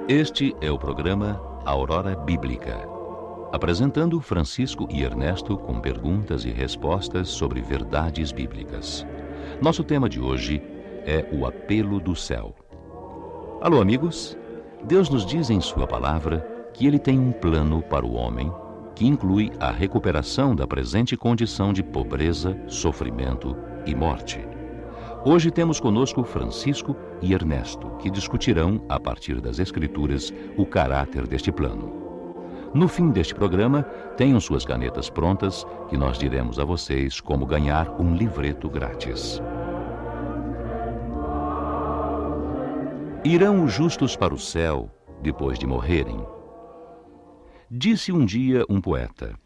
Este é o programa Aurora Bíblica, apresentando Francisco e Ernesto com perguntas e respostas sobre verdades bíblicas. Nosso tema de hoje é o apelo do céu. Alô, amigos? Deus nos diz em sua palavra que Ele tem um plano para o homem que inclui a recuperação da presente condição de pobreza, sofrimento e morte. Hoje temos conosco Francisco e Ernesto, que discutirão, a partir das Escrituras, o caráter deste plano. No fim deste programa, tenham suas canetas prontas, que nós diremos a vocês como ganhar um livreto grátis. Irão os justos para o céu depois de morrerem? Disse um dia um poeta: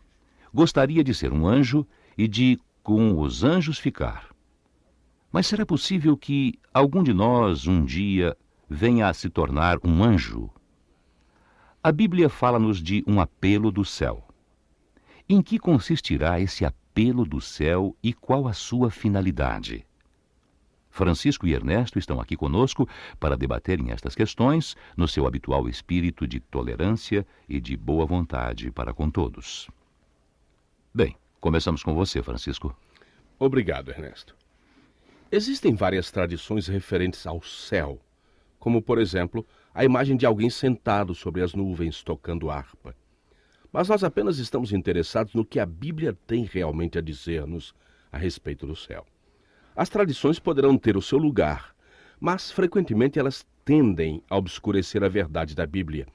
gostaria de ser um anjo e de com os anjos ficar. Mas será possível que algum de nós um dia venha a se tornar um anjo? A Bíblia fala-nos de um apelo do céu. Em que consistirá esse apelo do céu e qual a sua finalidade? Francisco e Ernesto estão aqui conosco para debaterem estas questões no seu habitual espírito de tolerância e de boa vontade para com todos. Bem, começamos com você, Francisco. Obrigado, Ernesto. Existem várias tradições referentes ao céu, como, por exemplo, a imagem de alguém sentado sobre as nuvens tocando harpa. Mas nós apenas estamos interessados no que a Bíblia tem realmente a dizer-nos a respeito do céu. As tradições poderão ter o seu lugar, mas frequentemente elas tendem a obscurecer a verdade da Bíblia,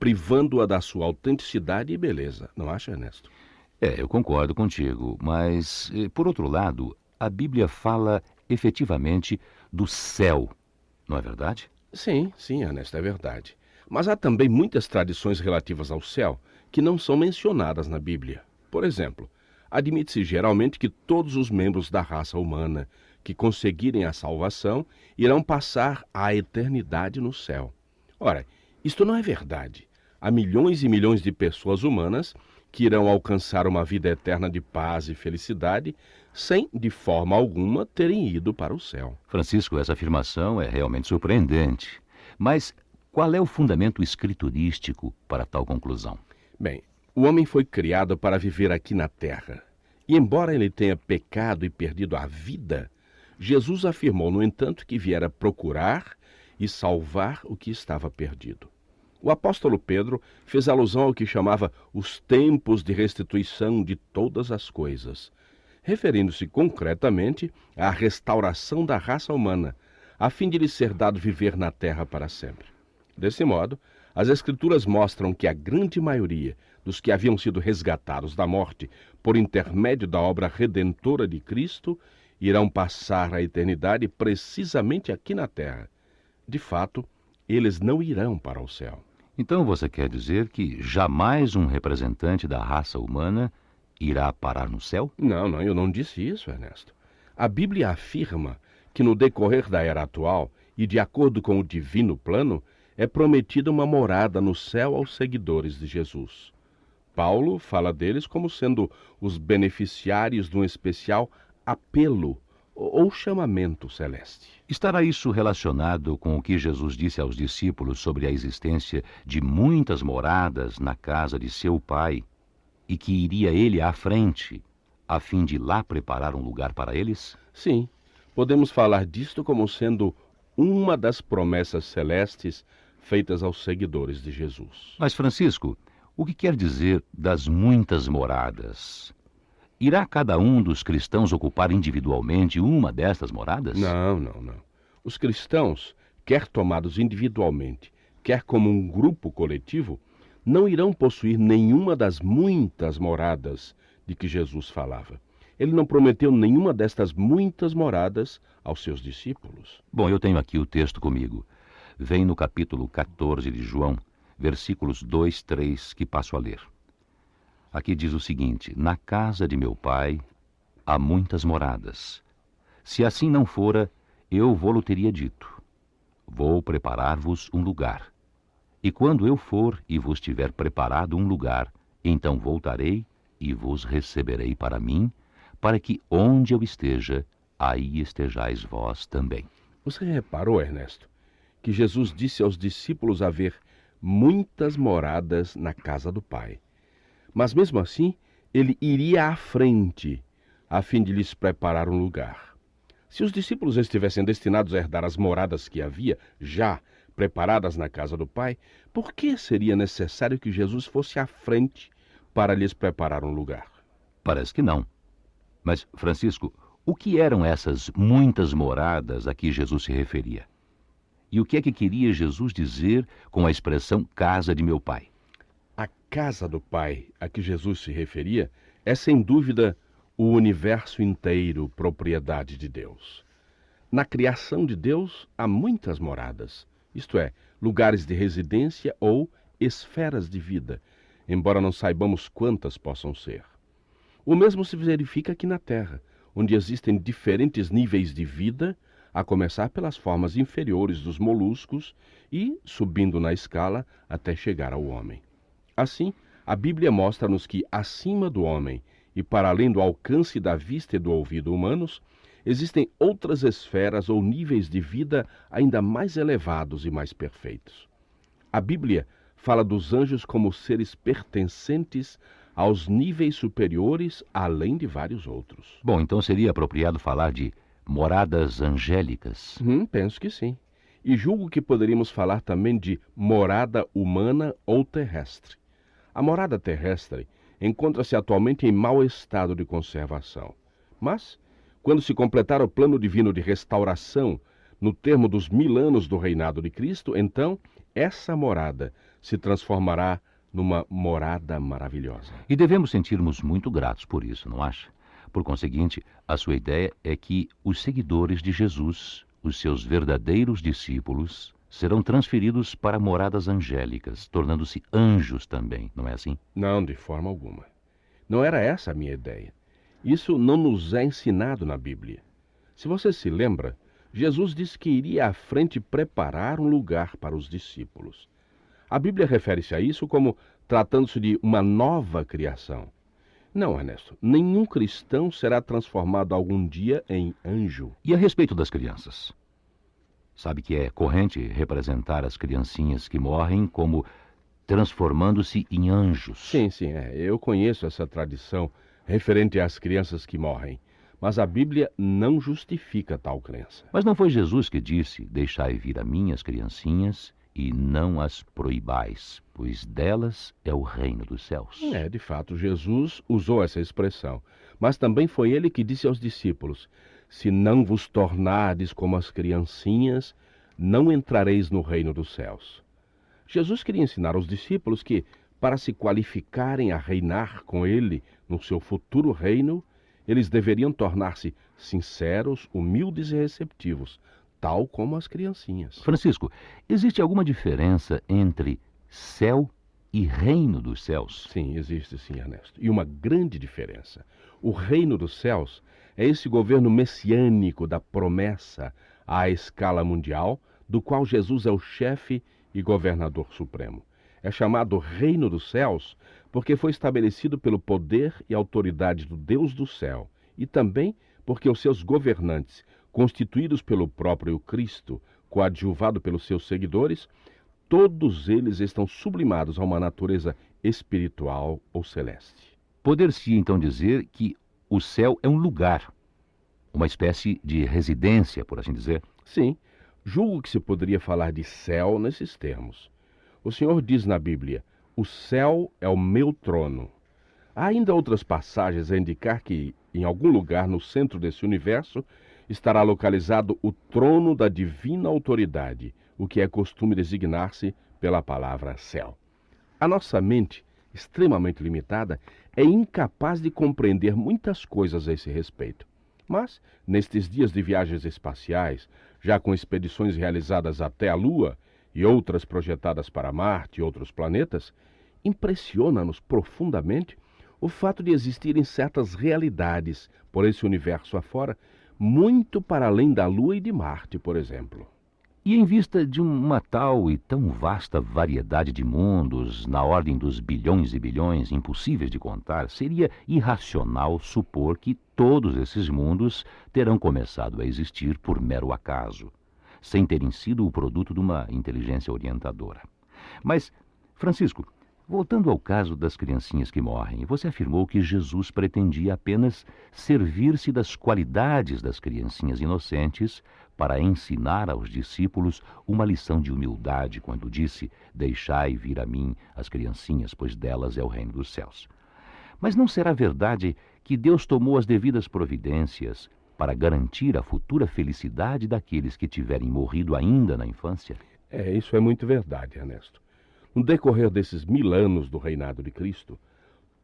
privando-a da sua autenticidade e beleza. Não acha, Ernesto? Eu concordo contigo, mas, por outro lado, a Bíblia fala efetivamente do céu, não é verdade? Sim, Ernesto, é verdade. Mas há também muitas tradições relativas ao céu que não são mencionadas na Bíblia. Por exemplo, admite-se geralmente que todos os membros da raça humana que conseguirem a salvação irão passar a eternidade no céu. Ora, isto não é verdade. Há milhões e milhões de pessoas humanas que irão alcançar uma vida eterna de paz e felicidade sem, de forma alguma, terem ido para o céu. Francisco, essa afirmação é realmente surpreendente. Mas qual é o fundamento escriturístico para tal conclusão? Bem, o homem foi criado para viver aqui na terra. E embora ele tenha pecado e perdido a vida, Jesus afirmou, no entanto, que viera procurar e salvar o que estava perdido. O apóstolo Pedro fez alusão ao que chamava os tempos de restituição de todas as coisas, referindo-se concretamente à restauração da raça humana, a fim de lhe ser dado viver na terra para sempre. Desse modo, as Escrituras mostram que a grande maioria dos que haviam sido resgatados da morte por intermédio da obra redentora de Cristo irão passar a eternidade precisamente aqui na terra. De fato, eles não irão para o céu. Então você quer dizer que jamais um representante da raça humana irá parar no céu? Não, eu não disse isso, Ernesto. A Bíblia afirma que no decorrer da era atual e de acordo com o divino plano, é prometida uma morada no céu aos seguidores de Jesus. Paulo fala deles como sendo os beneficiários de um especial apelo ou chamamento celeste. Estará isso relacionado com o que Jesus disse aos discípulos sobre a existência de muitas moradas na casa de seu Pai e que iria ele à frente, a fim de lá preparar um lugar para eles? Sim, podemos falar disto como sendo uma das promessas celestes feitas aos seguidores de Jesus. Mas, Francisco, o que quer dizer das muitas moradas? Irá cada um dos cristãos ocupar individualmente uma destas moradas? Não. Os cristãos, quer tomados individualmente, quer como um grupo coletivo, não irão possuir nenhuma das muitas moradas de que Jesus falava. Ele não prometeu nenhuma destas muitas moradas aos seus discípulos. Bom, eu tenho aqui o texto comigo. Vem no capítulo 14 de João, versículos 2, 3, que passo a ler. Aqui diz o seguinte: na casa de meu Pai há muitas moradas. Se assim não fora, eu vô-lo teria dito. Vou preparar-vos um lugar. E quando eu for e vos tiver preparado um lugar, então voltarei e vos receberei para mim, para que onde eu esteja, aí estejais vós também. Você reparou, Ernesto, que Jesus disse aos discípulos haver muitas moradas na casa do Pai. Mas mesmo assim, ele iria à frente, a fim de lhes preparar um lugar. Se os discípulos estivessem destinados a herdar as moradas que havia já preparadas na casa do Pai, por que seria necessário que Jesus fosse à frente para lhes preparar um lugar? Parece que não. Mas, Francisco, o que eram essas muitas moradas a que Jesus se referia? E o que é que queria Jesus dizer com a expressão casa de meu Pai? A casa do Pai a que Jesus se referia é, sem dúvida, o universo inteiro, propriedade de Deus. Na criação de Deus há muitas moradas, isto é, lugares de residência ou esferas de vida, embora não saibamos quantas possam ser. O mesmo se verifica aqui na Terra, onde existem diferentes níveis de vida, a começar pelas formas inferiores dos moluscos e subindo na escala até chegar ao homem. Assim, a Bíblia mostra-nos que acima do homem e para além do alcance da vista e do ouvido humanos, existem outras esferas ou níveis de vida ainda mais elevados e mais perfeitos. A Bíblia fala dos anjos como seres pertencentes aos níveis superiores, além de vários outros. Bom, então seria apropriado falar de moradas angélicas? Penso que sim. E julgo que poderíamos falar também de morada humana ou terrestre. A morada terrestre encontra-se atualmente em mau estado de conservação. Mas, quando se completar o plano divino de restauração, no termo dos 1000 anos do reinado de Cristo, então essa morada se transformará numa morada maravilhosa. E devemos sentirmos muito gratos por isso, não acha? Por conseguinte, a sua ideia é que os seguidores de Jesus, os seus verdadeiros discípulos, serão transferidos para moradas angélicas, tornando-se anjos também, não é assim? Não, de forma alguma. Não era essa a minha ideia. Isso não nos é ensinado na Bíblia. Se você se lembra, Jesus disse que iria à frente preparar um lugar para os discípulos. A Bíblia refere-se a isso como tratando-se de uma nova criação. Não, Ernesto, nenhum cristão será transformado algum dia em anjo. E a respeito das crianças? Sabe que é corrente representar as criancinhas que morrem como transformando-se em anjos. Sim, eu conheço essa tradição referente às crianças que morrem, mas a Bíblia não justifica tal crença. Mas não foi Jesus que disse, deixai vir a mim as criancinhas e não as proibais, pois delas é o reino dos céus. De fato, Jesus usou essa expressão, mas também foi ele que disse aos discípulos, se não vos tornardes como as criancinhas, não entrareis no reino dos céus. Jesus queria ensinar aos discípulos que, para se qualificarem a reinar com ele no seu futuro reino, eles deveriam tornar-se sinceros, humildes e receptivos, tal como as criancinhas. Francisco, existe alguma diferença entre céu e reino dos céus? Sim, existe sim, Ernesto. E uma grande diferença. O reino dos céus é esse governo messiânico da promessa à escala mundial, do qual Jesus é o chefe e governador supremo. É chamado Reino dos Céus porque foi estabelecido pelo poder e autoridade do Deus do céu e também porque os seus governantes, constituídos pelo próprio Cristo, coadjuvado pelos seus seguidores, todos eles estão sublimados a uma natureza espiritual ou celeste. Poder-se então dizer que o céu é um lugar, uma espécie de residência, por assim dizer? Sim, julgo que se poderia falar de céu nesses termos. O Senhor diz na Bíblia, o céu é o meu trono. Há ainda outras passagens a indicar que, em algum lugar no centro desse universo, estará localizado o trono da divina autoridade, o que é costume designar-se pela palavra céu. A nossa mente, extremamente limitada, é incapaz de compreender muitas coisas a esse respeito. Mas, nestes dias de viagens espaciais, já com expedições realizadas até a Lua e outras projetadas para Marte e outros planetas, impressiona-nos profundamente o fato de existirem certas realidades por esse universo afora, muito para além da Lua e de Marte, por exemplo. E em vista de uma tal e tão vasta variedade de mundos, na ordem dos bilhões e bilhões, impossíveis de contar, seria irracional supor que todos esses mundos terão começado a existir por mero acaso, sem terem sido o produto de uma inteligência orientadora. Mas Francisco, voltando ao caso das criancinhas que morrem, você afirmou que Jesus pretendia apenas servir-se das qualidades das criancinhas inocentes para ensinar aos discípulos uma lição de humildade quando disse: "Deixai vir a mim as criancinhas, pois delas é o reino dos céus." Mas não será verdade que Deus tomou as devidas providências para garantir a futura felicidade daqueles que tiverem morrido ainda na infância? Isso é muito verdade, Ernesto. No decorrer desses 1000 anos do reinado de Cristo,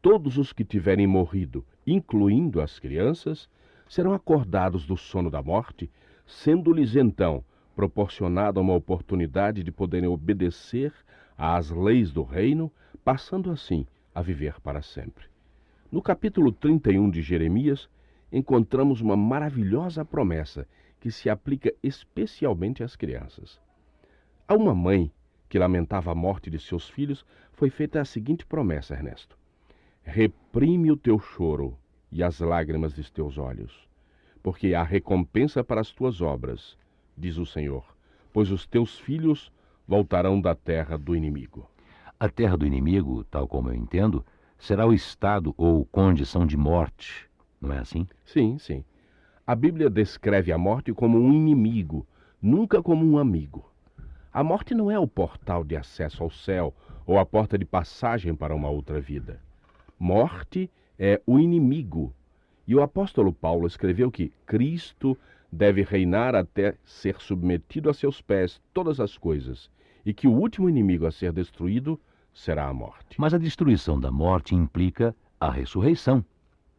todos os que tiverem morrido, incluindo as crianças, serão acordados do sono da morte, sendo-lhes então proporcionada uma oportunidade de poderem obedecer às leis do reino, passando assim a viver para sempre. No capítulo 31 de Jeremias, encontramos uma maravilhosa promessa que se aplica especialmente às crianças. A uma mãe que lamentava a morte de seus filhos, foi feita a seguinte promessa, Ernesto: reprime o teu choro e as lágrimas dos teus olhos, porque há recompensa para as tuas obras, diz o Senhor, pois os teus filhos voltarão da terra do inimigo. A terra do inimigo, tal como eu entendo, será o estado ou condição de morte, não é assim? Sim, sim. A Bíblia descreve a morte como um inimigo, nunca como um amigo. A morte não é o portal de acesso ao céu ou a porta de passagem para uma outra vida. Morte é o inimigo. E o apóstolo Paulo escreveu que Cristo deve reinar até ser submetido a seus pés todas as coisas, e que o último inimigo a ser destruído será a morte. Mas a destruição da morte implica a ressurreição.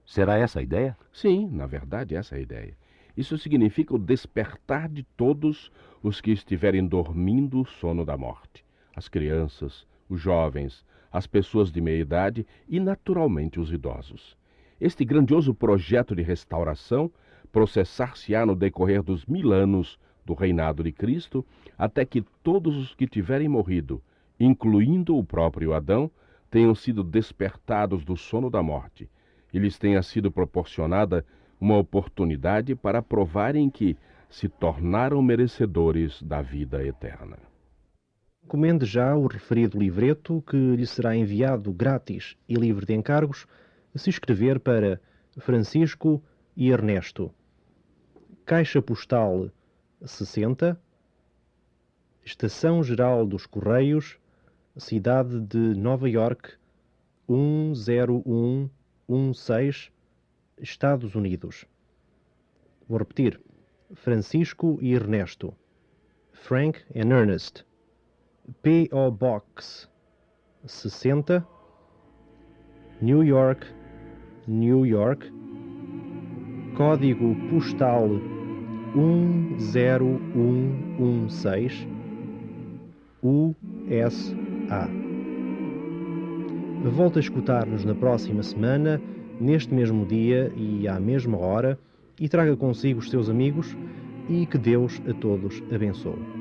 Será essa a ideia? Sim, na verdade, essa é a ideia. Isso significa o despertar de todos os que estiverem dormindo o sono da morte. As crianças, os jovens, as pessoas de meia idade e, naturalmente, os idosos. Este grandioso projeto de restauração processar-se-á no decorrer dos 1000 anos do reinado de Cristo, até que todos os que tiverem morrido, incluindo o próprio Adão, tenham sido despertados do sono da morte e lhes tenha sido proporcionada uma oportunidade para provarem que se tornaram merecedores da vida eterna. Encomende já o referido livreto, que lhe será enviado grátis e livre de encargos, se escrever para Francisco e Ernesto. Caixa Postal 60, Estação Geral dos Correios, Cidade de Nova Iorque, 10116, Estados Unidos. Vou repetir. Francisco e Ernesto. Frank and Ernest. P.O. Box 60, New York, New York. Código postal 10116, USA. Volta a escutar-nos na próxima semana, neste mesmo dia e à mesma hora, e traga consigo os seus amigos, e que Deus a todos abençoe.